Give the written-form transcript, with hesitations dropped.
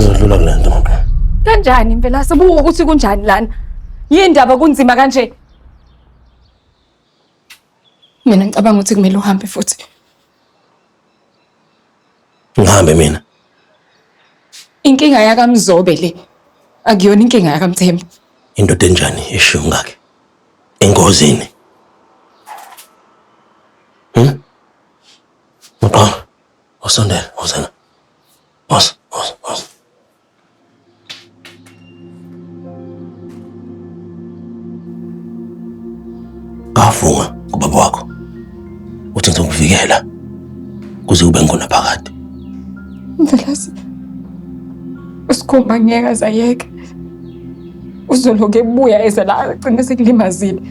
Sizodlula kule nto mama. Kanjani impela sibuka ukuthi kunjani lana? Yini indaba kunzima kanje? Mina ngicabanga ukuthi kumele uhambe futhi. Ngihambe mina. Inkinga yakamzobe le. Akuyona inkinga yakamthembu. Indoda enjani eshiyo ngakhe? Engozini. Mqa. Osondela, osana. Os. Kafunga kubaba wakho. Uthi ngizokuvikela kuze ube ngona phakade. Mvelasi. Usikhumba ngeke azayeke. Uzoloke ebuya eza la agcine sekulimazile.